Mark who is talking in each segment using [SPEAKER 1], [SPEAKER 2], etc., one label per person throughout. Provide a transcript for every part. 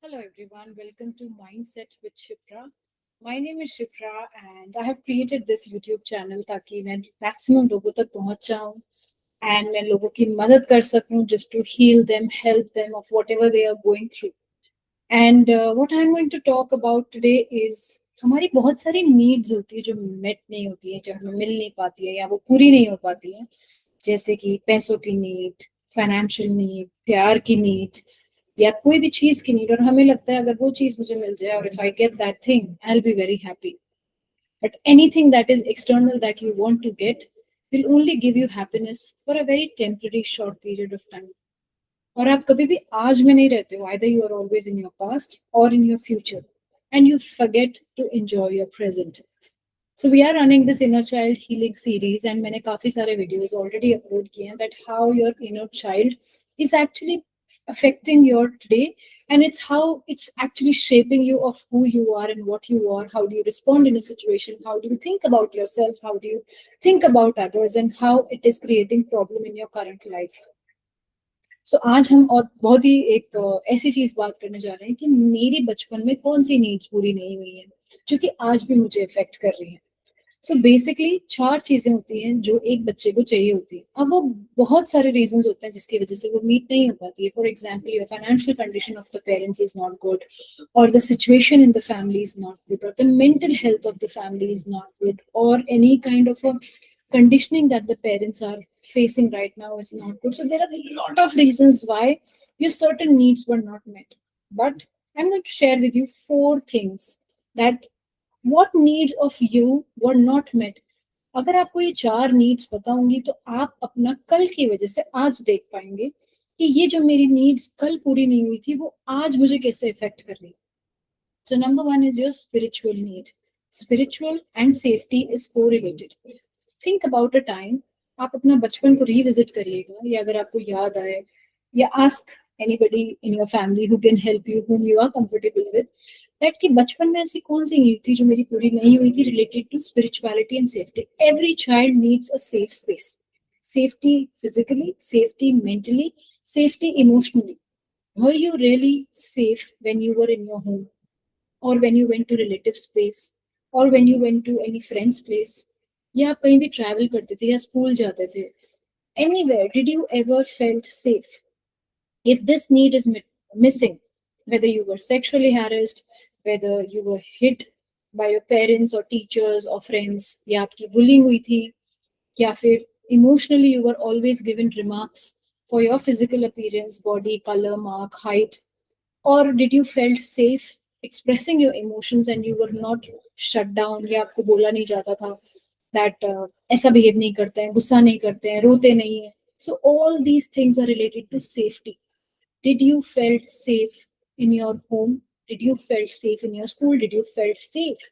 [SPEAKER 1] Hello everyone, welcome to Mindset with Shipra. My name is Shipra and I have created this YouTube channel ताकि मैं maximum लोगों तक पहुंच जाऊं and मैं लोगों की मदद कर सकूं just to heal them, help them of whatever they are going through. And what I'm going to talk about today is हमारी बहुत सारी needs होती है जो met नहीं होती है, जो हमें मिल नहीं पाती है या वो पूरी नहीं हो पाती है, जैसे कि पैसों की नीड, फाइनेंशियल नीड, प्यार की नीड या कोई भी चीज की नीड और हमें लगता है अगर वो चीज मुझे मिल जाए और if I get that thing I will be very happy but anything that is external that you want to get will only give you happiness for a very temporary short period of time और आप कभी भी आज में नहीं रहते हो either you are always in your past or in your future and you forget to enjoy your present. So we are running this inner child healing series and मैंने काफी सारे videos already upload किए हैं that how your inner child is actually affecting your today and it's how it's actually shaping you of who you are and what you are. How do you respond in a situation? How do you think about yourself? How do you think about others and how it is creating problem in your current life. सो आज हम और बहुत ही एक ऐसी चीज बात करने जा रहे हैं कि मेरी बचपन में कौन सी नीड्स पूरी नहीं हुई है जो कि आज भी मुझे इफेक्ट कर रही है. सो बेसिकली चार चीजें होती हैं जो एक बच्चे को चाहिए होती है. अब वो बहुत सारे रीजंस होते हैं जिसकी वजह से वो मीट नहीं हो पाती है. For example your financial condition of the parents is not good और the situation in the family is not good और the mental health of the family is not good और any kind of a conditioning that the parents are facing right now is not good. So there are a lot of reasons why your certain needs were not met. But I'm going to share with you four things that what needs of you were not met. अगर आपको ये चार needs पता होंगी तो आप अपना कल की वजह से आज देख पाएंगे कि ये जो मेरी नीड्स कल पूरी नहीं हुई थी वो आज मुझे कैसे इफेक्ट कर रही. So number one is your spiritual need. Spiritual and safety is correlated. Think about a time आप अपना बचपन को रिविजिट करिएगा या अगर आपको याद आए या ask anybody in your family who can help you whom you are comfortable with that कि बचपन में ऐसी कौन सी नीड थी जो मेरी पूरी नहीं हुई थी related to spirituality and safety. Every child needs a safe space. Safety physically, safety mentally, safety emotionally. Were you really safe when you were in your home? Or when you went to relative space or when you went to any friend's place या आप कहीं भी travel करते थे या school जाते थे anywhere did you ever felt safe? If this need is missing, whether you were sexually harassed, whether you were hit by your parents or teachers or friends या आपकी bullying हुई थी या फिर emotionally you were always given remarks for your physical appearance, body color, mark, height, or did you felt safe expressing your emotions and you were not shut down या आपको बोला नहीं जाता था that ऐसा behave नहीं करते हैं, गुस्सा नहीं करते हैं, रोते नहीं हैं. So all these things are related to safety. Did you felt safe in your home? Did you felt safe in your school? Did you felt safe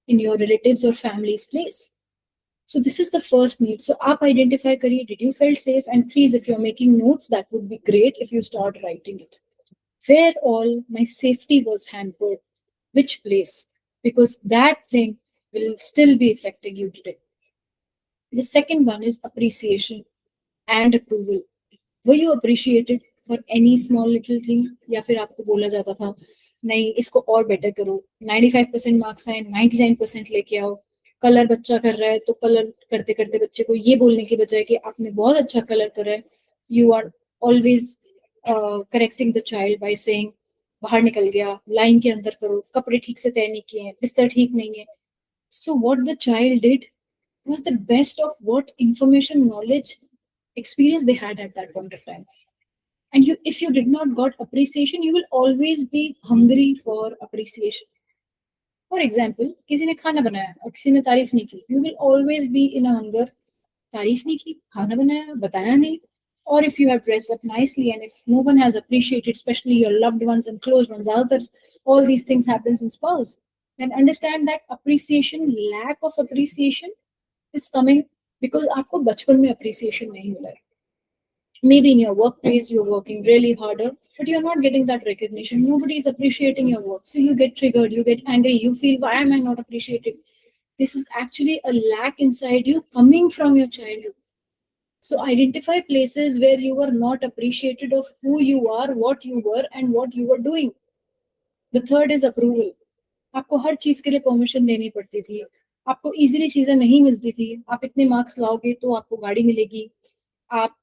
[SPEAKER 1] in your relatives or family's place? So this is the first need. So आप identify करिए did you felt safe and please if you're making notes that would be great if you start writing it. Where all my safety was hampered, which place, because that thing will still be affecting you today. The second one is appreciation and approval. Were you appreciated for any small little thing या फिर आपको बोला जाता था नहीं इसको और better करो 95% मार्क्स आए 99% लेके आओ. कलर बच्चा कर रहा है तो कलर करते करते बच्चे को ये बोलने की बजाय कि आपने बहुत अच्छा कलर करा है you are always correcting the child by saying बाहर निकल गया लाइन के अंदर करो कपड़े ठीक से तय नहीं किए हैं बिस्तर ठीक नहीं है. So what the child did was the best of what information knowledge experience they had at that point of time. And you if you did not got appreciation you will always be hungry for appreciation. For example किसी ने खाना बनाया और किसी ने तारीफ नहीं की you will always be in a hunger. तारीफ नहीं की खाना बनाया बताया नहीं. Or if you have dressed up nicely and if no one has appreciated especially your loved ones and close ones other all these things happens in spouse then understand that appreciation lack of appreciation is coming because आपको बचपन में appreciation नहीं मिला है. Maybe in your workplace you're working really harder but you're not getting that recognition. Nobody is appreciating your work so you get triggered, you get angry, you feel why am I not appreciated? This is actually a lack inside you coming from your childhood. So identify places where you were not appreciated of who you are, what you were and what you were doing. The third is approval. आपको हर चीज के लिए permission देनी पड़ती थी, आपको easily चीजें नहीं मिलती थी, आप इतने मार्क्स लाओगे तो आपको गाड़ी मिलेगी, आप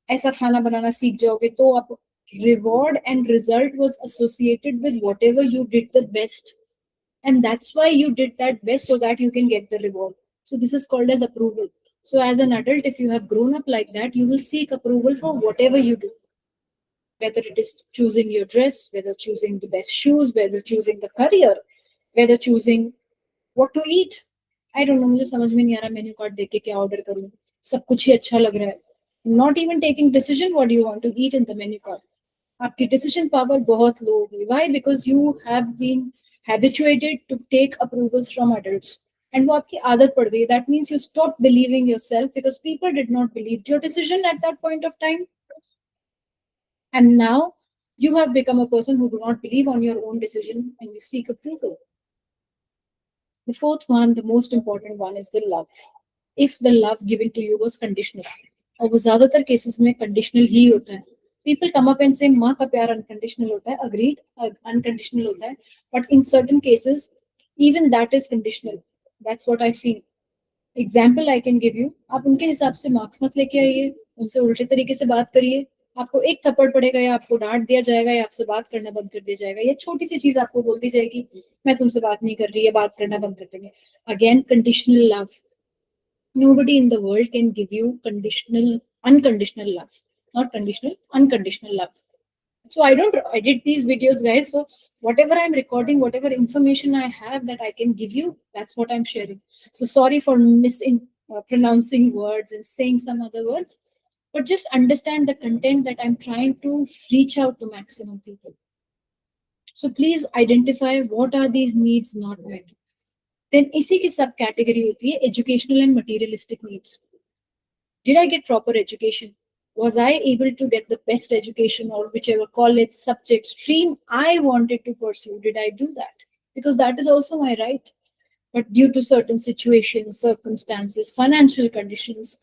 [SPEAKER 1] ऐसा खाना बनाना सीख जाओगे तो आप, reward and result was associated with whatever you did the best, and that's why you did that best, so that you can get the reward. So this is called as approval. So as an adult, if you have grown up like that, you will seek approval for whatever you do, whether it is choosing your dress, whether choosing the best shoes, whether choosing the career, whether choosing what to eat. I don't know, मुझे समझ में नहीं आ रहा menu card देख के क्या order करूं, सब कुछ ही अच्छा लग रहा है. Not even taking decision what you want to eat in the menu card. आपकी decision power बहुत low होगी. Why? Because you have been habituated to take approvals from adults. And वो आपकी आदत पड़ गई. That means you stopped believing yourself because people did not believe your decision at that point of time. And now you have become a person who do not believe on your own decision and you seek approval. The fourth one, the most important one, is the love. If the love given to you was conditional, और वो ज्यादातर cases में conditional ही होता है. People come up and say माँ का प्यार unconditional होता है, agreed, unconditional होता है, but in certain cases even that is conditional. That's what I feel. Example I can give you, आप उनके हिसाब से मार्क्स मत लेके आइए, उनसे उल्टे तरीके से बात करिए, आपको एक थप्पड़ पड़ेगा या आपको डांट दिया जाएगा या आपसे बात करना बंद कर दिया जाएगा, या छोटी सी चीज आपको बोल दी जाएगी मैं तुमसे बात नहीं कर रही, या बात करना बंद कर देंगे. Again conditional love. Nobody in the world can give you conditional, unconditional love. Not conditional, unconditional love. So I don't edit these videos, guys. So whatever I'm recording, whatever information I have that I can give you, that's what I'm sharing. So sorry for pronouncing words and saying some other words, but just understand the content that I'm trying to reach out to maximum people. So please identify what are these needs not met. Then इसी की सब category होती है educational and materialistic needs. Did I get proper education? Was I able to get the best education or whichever college, subject, stream I wanted to pursue? Did I do that? Because that is also my right. But due to certain situations, circumstances, financial conditions,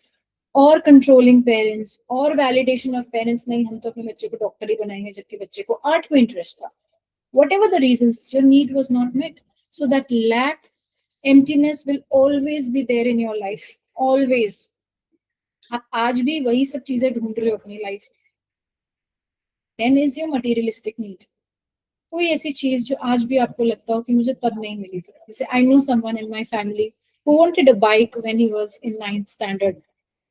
[SPEAKER 1] or controlling parents, or validation of parents, नहीं हम तो अपने बच्चे को doctor ही बनाएंगे जबकि बच्चे को आर्ट में इंटरेस्ट था. Whatever the reasons, your need was not met. So that lack, emptiness will always be there in your life. Always. आप आज भी वही सब चीजें ढूंढ रहे हो अपनी लाइफ में. Then is your materialistic need. कोई ऐसी चीज जो आज भी आपको लगता हो कि मुझे तब नहीं मिली थी. जैसे I know someone in my family who wanted a bike when he was in 9th standard,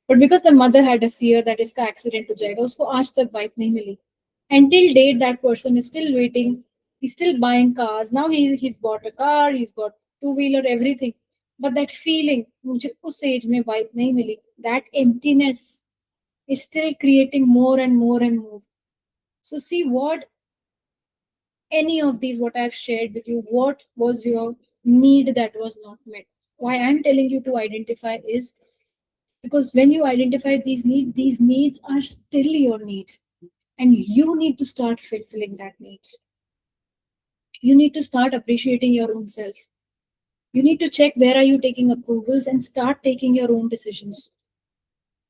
[SPEAKER 1] but because the mother had a fear that इसका एक्सीडेंट हो जाएगा, उसको आज तक बाइक नहीं मिली. Until date that person is still waiting, he's still buying cars. Now he's bought a car, he's got two-wheeler, everything. But that feeling, मुझे उस as में बाइक नहीं मिली, that emptiness is still creating more and more and more. So see what any of these, what I've shared with you, what was your need that was not met. Why I'm telling you to identify is because when you identify these needs are still your need, and you need to start fulfilling that needs. You need to start appreciating your own self. You need to check where are you taking approvals and start taking your own decisions.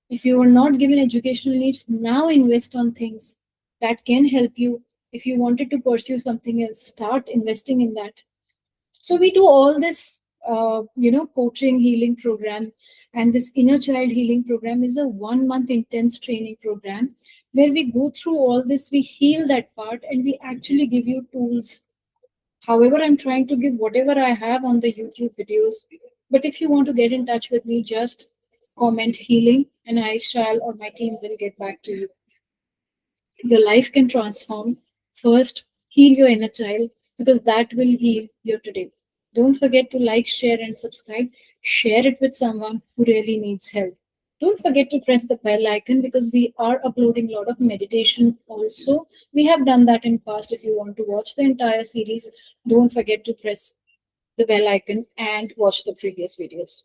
[SPEAKER 1] If you are not given educational needs, now invest on things that can help you. If you wanted to pursue something else, start investing in that. So we do all this, coaching healing program, and this inner child healing program is a 1 month intense training program where we go through all this, we heal that part, and we actually give you tools. However, I'm trying to give whatever I have on the YouTube videos. But if you want to get in touch with me, just comment healing and I shall, or my team will get back to you. Your life can transform. First, heal your inner child because that will heal your today. Don't forget to like, share, and subscribe. Share it with someone who really needs help. Don't forget to press the bell icon because we are uploading a lot of meditation also. We have done that in past. If you want to watch the entire series, don't forget to press the bell icon and watch the previous videos.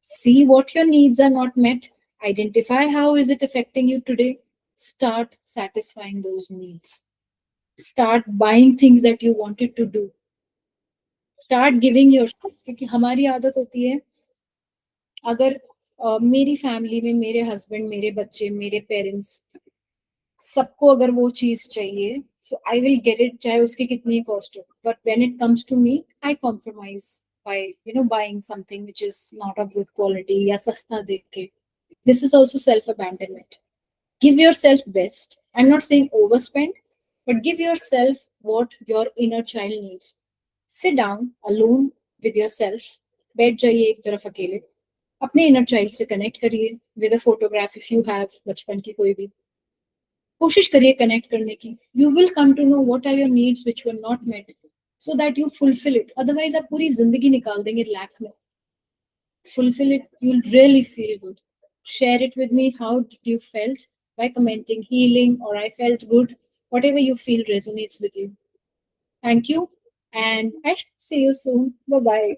[SPEAKER 1] See what your needs are not met. Identify how is it affecting you today. Start satisfying those needs. Start buying things that you wanted to do. Start giving yourself. क्योंकि हमारी आदत होती है, अगर मेरी family में मेरे husband, मेरे बच्चे, मेरे पेरेंट्स, सबको अगर वो चीज चाहिए, So I will get it चाहे उसकी कितनी cost हो. But when it comes to me, I compromise by buying something which is not of good quality या सस्ता देख के. This is also self abandonment. Give yourself best. I'm not saying overspend, but give yourself what your inner child needs. Sit down alone with yourself. बैठ जाइए एक तरफ अकेले. अपने inner child से connect करिए with a photograph if you have बचपन की कोई भी. कोशिश करिए connect करने की. You will come to know what are your needs which were not met, so that you fulfill it. Otherwise आप पूरी जिंदगी निकाल देंगे lack में. Fulfill it. You'll really feel good. Share it with me. How did you felt by commenting healing or I felt good? Whatever you feel resonates with you. Thank you, and I shall see you soon. Bye bye.